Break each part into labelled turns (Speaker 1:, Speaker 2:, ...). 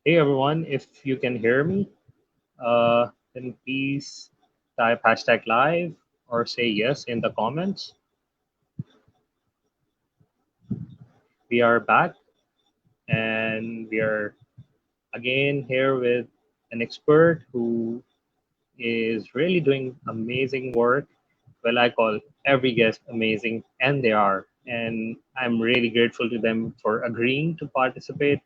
Speaker 1: Hey everyone, if you can hear me, then please type hashtag live or say yes in the comments. We are back and we are again here with an expert who is really doing amazing work. Well, I call every guest amazing, and they are. And I'm really grateful to them for agreeing to participate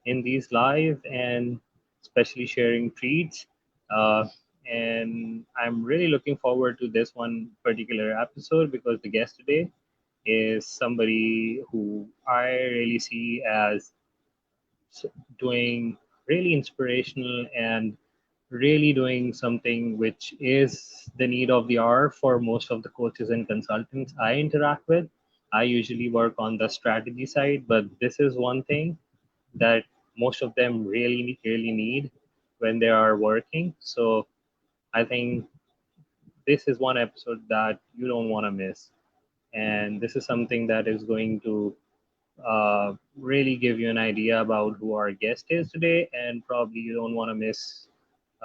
Speaker 1: in these live and especially sharing treats. Uh, and I'm really looking forward to this one particular episode because the guest today is somebody who I really see as doing really inspirational and really doing something which is the need of the hour for most of the coaches and consultants I interact with. I usually work on the strategy side, but this is one thing that most of them really need when they are working. So I think this is one episode that you don't want to miss. And this is something that is going to really give you an idea about who our guest is today, and probably you don't want to miss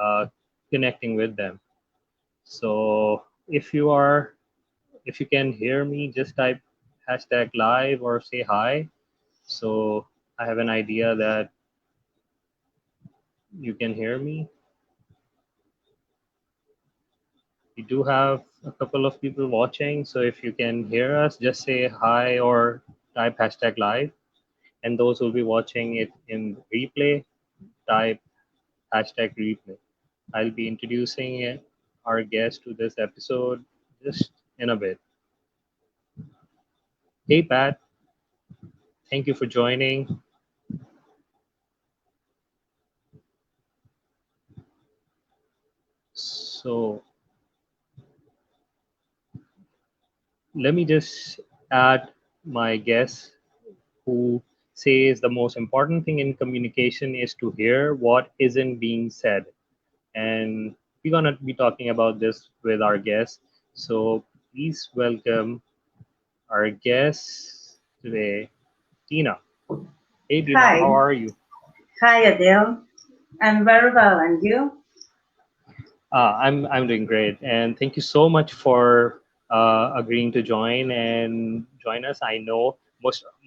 Speaker 1: uh, connecting with them. So if you can hear me, just type hashtag live or say hi. So I have an idea that you can hear me. We do have a couple of people watching, so if you can hear us, just say hi or type hashtag live. And those who will be watching it in replay, type hashtag replay. I'll be introducing our guest to this episode just in a bit. Hey, Pat, thank you for joining. So, let me just add my guest who says the most important thing in communication is to hear what isn't being said. And we're going to be talking about this with our guest. So, please welcome our guest today, Tina. Hey, Tina, how
Speaker 2: Hi.
Speaker 1: are you?
Speaker 2: Hi, Adele. I'm very well, and you?
Speaker 1: I'm doing great, and thank you so much for agreeing to join us. I know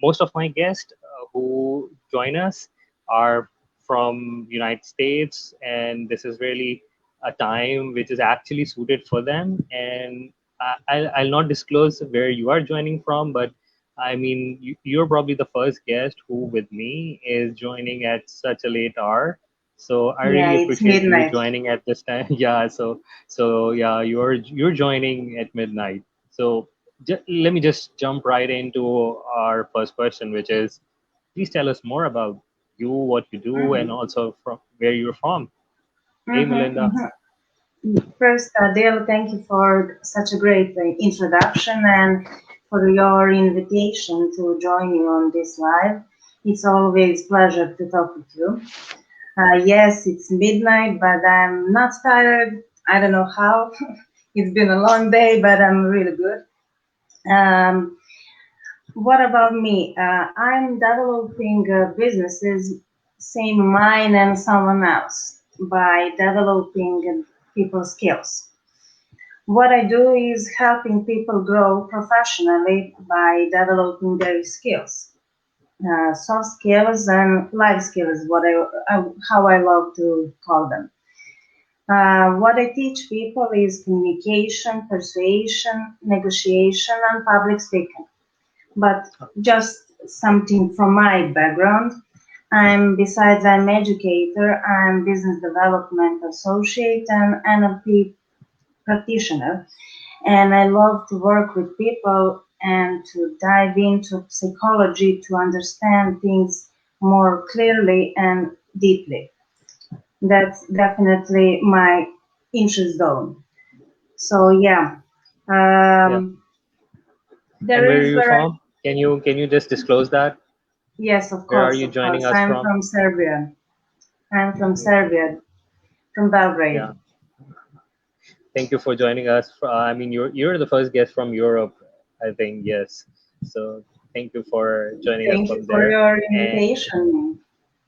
Speaker 1: most of my guests who join us are from United States, and this is really a time which is actually suited for them. And I'll not disclose where you are joining from, but I mean you're probably the first guest who, with me, is joining at such a late hour, so I
Speaker 2: Yeah,
Speaker 1: really
Speaker 2: it's
Speaker 1: appreciate you
Speaker 2: midnight.
Speaker 1: joining at this time. Yeah, so yeah, you're joining at midnight. So let me just jump right into our first question, which is, please tell us more about you, what you do, and
Speaker 2: hmm
Speaker 1: also from where you're from. Hey, Melinda.
Speaker 2: hmm First, Adele, thank you for such a great introduction and for your invitation to join you on this live. It's always pleasure to talk with you. Yes, it's midnight, but I'm not tired. I don't know how. It's been a long day, but I'm really good. Um, What about me? I'm developing businesses, same mine and someone else, by developing people skills. What I do is helping people grow professionally by developing their skills, soft skills and life skills, how I love to call them. What I teach people is communication, persuasion, negotiation, and public speaking. But just something from my background. I'm educator, I'm business development associate and NLP practitioner, and I love to work with people and to dive into psychology to understand things more clearly and deeply. That's definitely my interest zone. So yeah,
Speaker 1: Yeah,
Speaker 2: um,
Speaker 1: and
Speaker 2: there
Speaker 1: where are
Speaker 2: is
Speaker 1: you
Speaker 2: where I,
Speaker 1: from? Can you just disclose that?
Speaker 2: yes,
Speaker 1: Where are you
Speaker 2: of
Speaker 1: joining
Speaker 2: course,
Speaker 1: us
Speaker 2: I'm
Speaker 1: from?
Speaker 2: from Serbia. I'm from
Speaker 1: Okay.
Speaker 2: Serbia, from
Speaker 1: Yeah,
Speaker 2: Belgrade.
Speaker 1: thank you for joining us. I mean, you're the first guest from Europe, I think. Yes. So thank you for joining us
Speaker 2: Thank you
Speaker 1: from
Speaker 2: for
Speaker 1: there.
Speaker 2: your
Speaker 1: And
Speaker 2: invitation.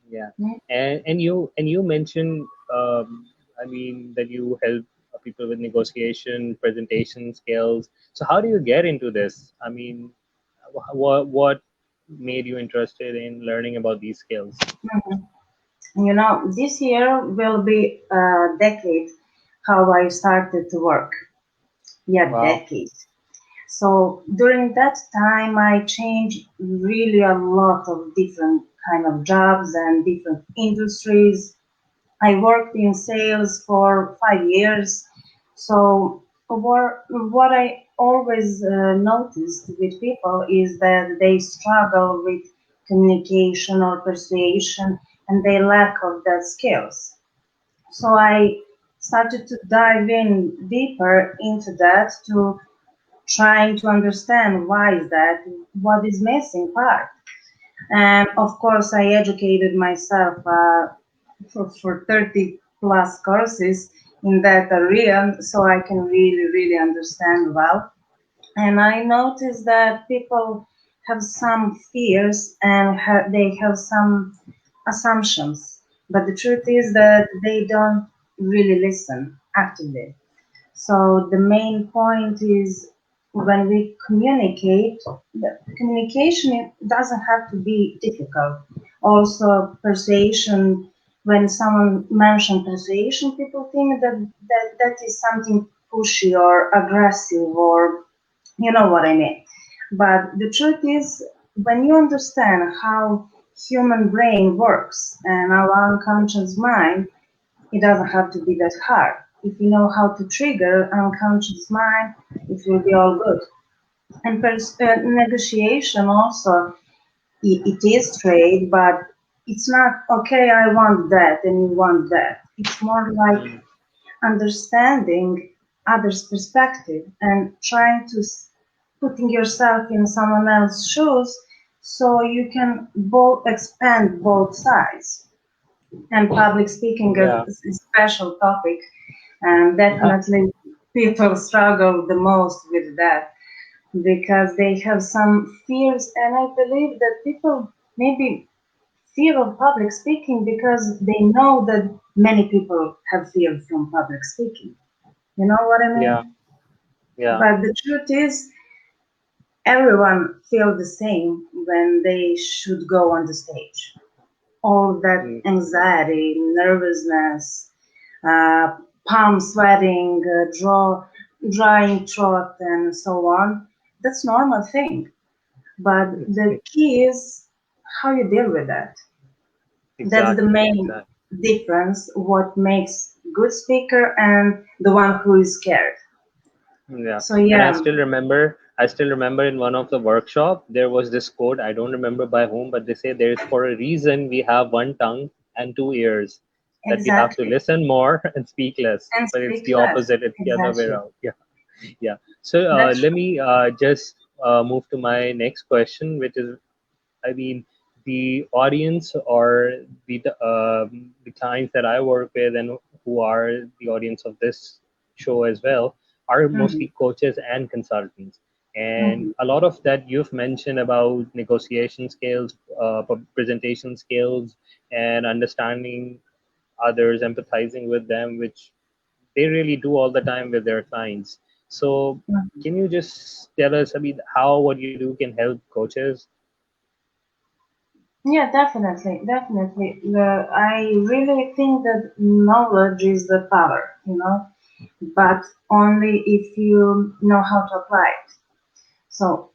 Speaker 1: Yeah, and you mentioned, I mean, that you help people with negotiation, presentation skills. So how do you get into this? I mean, what made you interested in learning about these skills?
Speaker 2: Mhm. You know, this year will be a decade how I started to work. Yeah,
Speaker 1: Wow.
Speaker 2: decade. So during that time, I changed really a lot of different kind of jobs and different industries. I worked in sales for 5 years. So what I always noticed with people is that they struggle with communication or persuasion and they lack of that skills. So I started to dive in deeper into that to trying to understand why is that, what is missing part. And of course, I educated myself for 30 plus courses in that area so I can really understand well. And I noticed that people have some fears and they have some assumptions. But the truth is that they don't really listen actively. So the main point is when we communicate, the communication doesn't have to be difficult. Also, persuasion. When someone mentions persuasion, people think that is something pushy or aggressive, or you know what I mean. But the truth is, when you understand how human brain works and our unconscious mind, it doesn't have to be that hard. If you know how to trigger unconscious mind, it will be all good. And negotiation also, it is trade, but it's not okay. I want that, and you want that. It's more like
Speaker 1: Mm.
Speaker 2: understanding others' perspective and trying to putting yourself in someone else's shoes, so you can both expand both sides. And public speaking
Speaker 1: Yeah.
Speaker 2: is a special topic, and definitely people struggle the most with that because they have some fears. And I believe that people maybe fear of public speaking because they know that many people have fear from public speaking. You know what I
Speaker 1: Yeah.
Speaker 2: mean?
Speaker 1: Yeah.
Speaker 2: But the truth is, everyone feels the same when they should go on the stage. All that
Speaker 1: Mm.
Speaker 2: anxiety, nervousness, uh, palm sweating, drying throat, and so on. That's normal thing. But the key is how you deal with that. That's the
Speaker 1: Exactly.
Speaker 2: main
Speaker 1: Exactly.
Speaker 2: difference. What makes good speaker and the one who is scared.
Speaker 1: Yeah,
Speaker 2: So
Speaker 1: and
Speaker 2: yeah,
Speaker 1: I still remember in one of the workshop there was this quote. I don't remember by whom, but they say there's for a reason we have one tongue and two ears, that we have to
Speaker 2: exactly.
Speaker 1: listen more and speak less.
Speaker 2: And
Speaker 1: But it's
Speaker 2: speak
Speaker 1: the
Speaker 2: less.
Speaker 1: opposite. It's the other way
Speaker 2: Exactly.
Speaker 1: around. Yeah, yeah. So
Speaker 2: That's
Speaker 1: let me just move to my next question, which is, I mean, the audience or the clients that I work with and who are the audience of this show as well are
Speaker 2: true.
Speaker 1: mostly coaches and consultants. And
Speaker 2: Hmm.
Speaker 1: a lot of that you've mentioned about negotiation skills, presentation skills, and understanding others, empathizing with them, which they really do all the time with their clients. So,
Speaker 2: Hmm.
Speaker 1: can you just tell us, I mean, how what you do can help coaches?
Speaker 2: Yeah, definitely, definitely. I really think that knowledge is the power, but only if you know how to apply it. So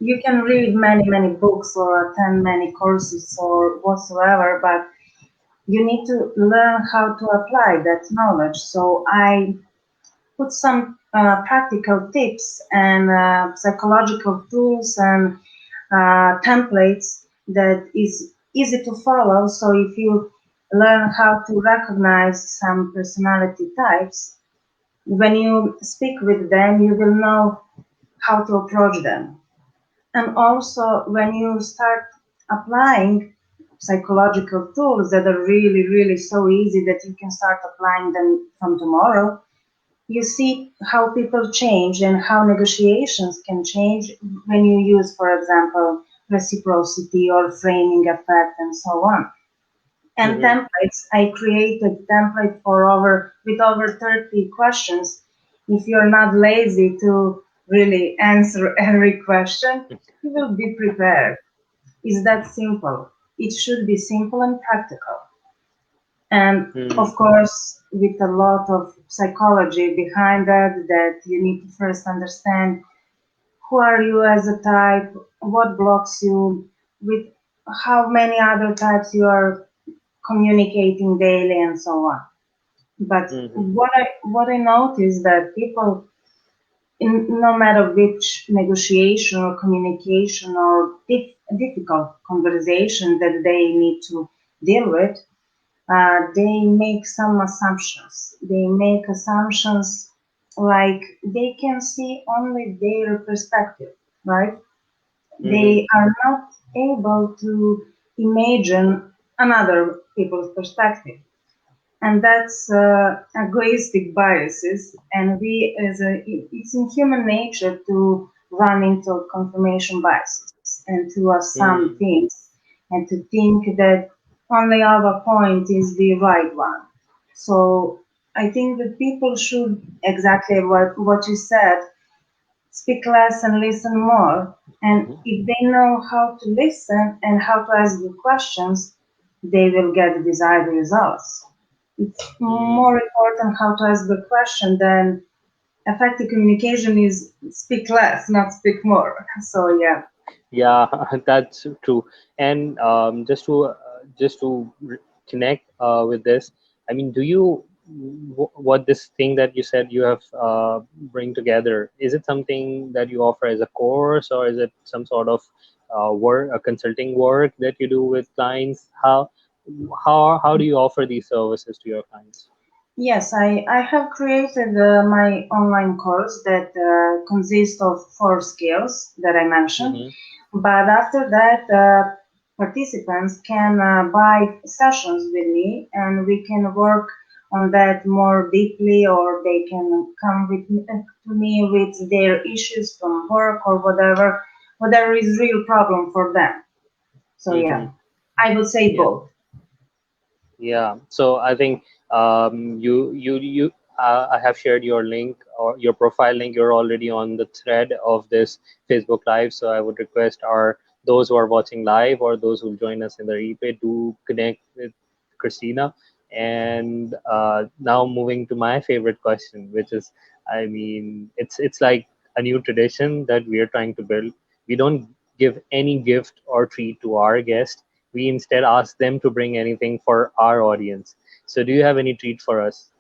Speaker 2: you can read many books or attend many courses or whatsoever, but you need to learn how to apply that knowledge. So I put some practical tips and psychological tools and templates that is easy to follow. So if you learn how to recognize some personality types, when you speak with them, you will know how to approach them. And also, when you start applying psychological tools that are really so easy that you can start applying them from tomorrow, you see how people change and how negotiations can change when you use, for example, reciprocity or framing effect and so on. And
Speaker 1: Mm-hmm.
Speaker 2: templates, I created template for with over 30 questions. If you're not lazy to really answer every question, you will be prepared. It's that simple. It should be simple and practical. And
Speaker 1: Mm-hmm.
Speaker 2: of course, with a lot of psychology behind that, that you need to first understand who are you as a type, what blocks you, with how many other types you are communicating daily, and so on. But
Speaker 1: Mm-hmm.
Speaker 2: what I notice that people, no matter which negotiation or communication or difficult conversation that they need to deal with, they make some assumptions. They make assumptions like they can see only their perspective, right?
Speaker 1: Mm-hmm.
Speaker 2: They are not able to imagine another people's perspective. And that's egoistic biases. And it's in human nature to run into confirmation biases and to assume
Speaker 1: Mm-hmm.
Speaker 2: things and to think that only our point is the right one. So I think that people should exactly what you said, speak less and listen more. And if they know how to listen and how to ask the questions, they will get the desired results. It's
Speaker 1: Mm-hmm.
Speaker 2: more important how to ask the question than effective communication is speak less, not speak more. So yeah.
Speaker 1: Yeah, that's true. And connect with this, I mean, do you what this thing that you said you have bring together? Is it something that you offer as a course, or is it some sort of work, a consulting work that you do with clients? How do you offer these services to your clients?
Speaker 2: Yes, I have created my online course that consists of 4 skills that I mentioned.
Speaker 1: Mm-hmm.
Speaker 2: But after that, participants can buy sessions with me and we can work on that more deeply, or they can come to me with their issues from work or whatever is real problem for them. So
Speaker 1: Mm-hmm.
Speaker 2: yeah, I would say
Speaker 1: Yeah.
Speaker 2: both.
Speaker 1: Yeah, so I think I have shared your link or your profile link. You're already on the thread of this Facebook Live, so I would request our those who are watching live or those who join us in the replay to connect with Christina. And now moving to my favorite question, which is, I mean, it's like a new tradition that we are trying to build. We don't give any gift or treat to our guest. We instead ask them to bring anything for our audience. So, do you have any treat for us?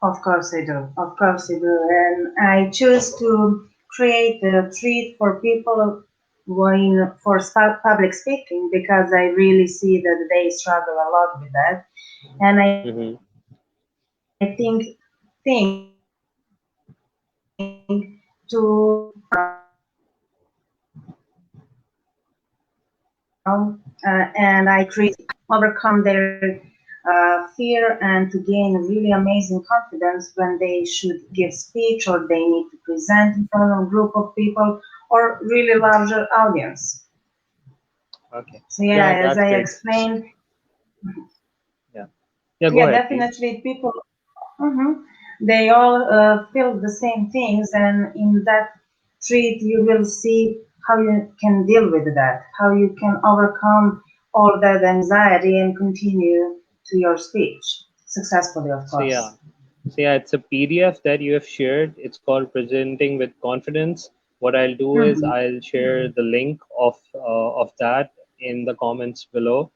Speaker 2: Of course I do. Of course I do. And I choose to create a treat for people going for public speaking because I really see that they struggle a lot with that. And I think
Speaker 1: Mm-hmm.
Speaker 2: to and I create overcome their fear and to gain really amazing confidence when they should give speech or they need to present in front of a group of people or really larger audience.
Speaker 1: Okay.
Speaker 2: So yeah,
Speaker 1: Yeah,
Speaker 2: as
Speaker 1: that's
Speaker 2: I
Speaker 1: great.
Speaker 2: explained,
Speaker 1: Yeah. Yeah, go
Speaker 2: yeah,
Speaker 1: ahead, please.
Speaker 2: definitely people, mhm, they all feel the same things, and in that treat you will see how you can deal with that, how you can overcome all that anxiety and continue to your speech successfully, of
Speaker 1: So yeah,
Speaker 2: course.
Speaker 1: it's a PDF that you have shared. It's called Presenting with Confidence. What I'll do is
Speaker 2: Mhm.
Speaker 1: I'll share the link of that in the comments below,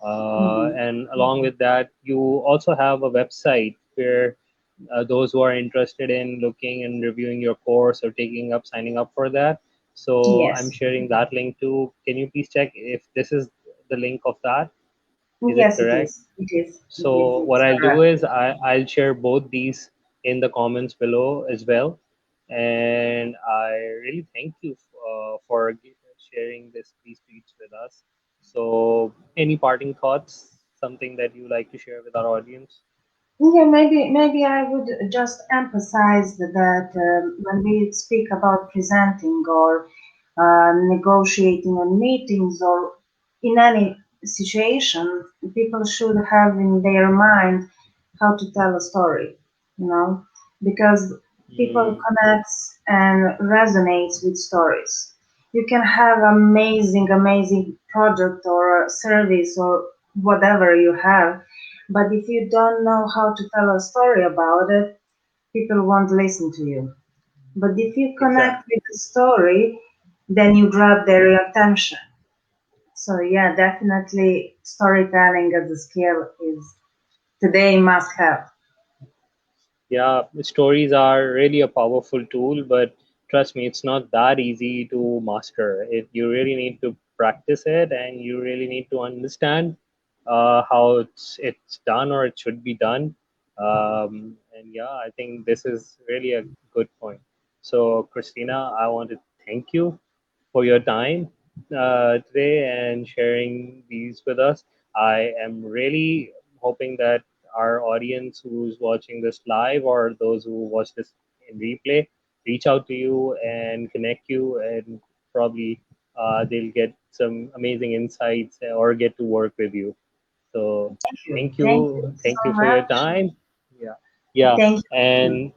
Speaker 2: Mhm.
Speaker 1: and along with that, you also have a website where those who are interested in looking and reviewing your course or taking up signing up for that. So I'm
Speaker 2: Yes,
Speaker 1: sharing that link too. Can you please check if this is the link of that? Is it
Speaker 2: yes, it
Speaker 1: correct?
Speaker 2: is. It is. It is.
Speaker 1: So what
Speaker 2: It's
Speaker 1: I'll do
Speaker 2: correct.
Speaker 1: is I'll share both these in the comments below as well. And I really thank you for sharing these tweets with us. So any parting thoughts, something that you like to share with our audience?
Speaker 2: Yeah, maybe I would just emphasize that when we speak about presenting or negotiating on meetings or in any situation, people should have in their mind how to tell a story, you know, because people
Speaker 1: Mm,
Speaker 2: connects and resonates with stories. You can have amazing product or service or whatever you have, but if you don't know how to tell a story about it, people won't listen to you. But if you connect
Speaker 1: exactly.
Speaker 2: with the story, then you grab their attention. So yeah, definitely storytelling as a skill is today must have.
Speaker 1: Yeah, stories are really a powerful tool, but trust me, it's not that easy to master. You really need to practice it, and you really need to understand how it's done or it should be done. And yeah, I think this is really a good point. So, Christina, I want to thank you for your time today and sharing these with us. I am really hoping that our audience who's watching this live or those who watch this in replay reach out to you and connect you, and probably they'll get some amazing insights or get to work with you. So
Speaker 2: Thank you
Speaker 1: thank you
Speaker 2: so
Speaker 1: for your
Speaker 2: much.
Speaker 1: time. Yeah, yeah,
Speaker 2: Thank you.
Speaker 1: and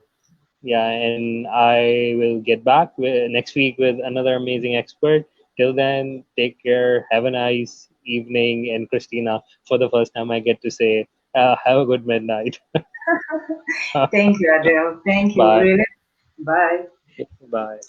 Speaker 1: yeah, and I will get back next week with another amazing expert. Till then, take care. Have a nice evening. And Christina, for the first time, I get to say, have a good midnight.
Speaker 2: Thank you, Adele. Thank you,
Speaker 1: Bye.
Speaker 2: really. Bye.
Speaker 1: Bye.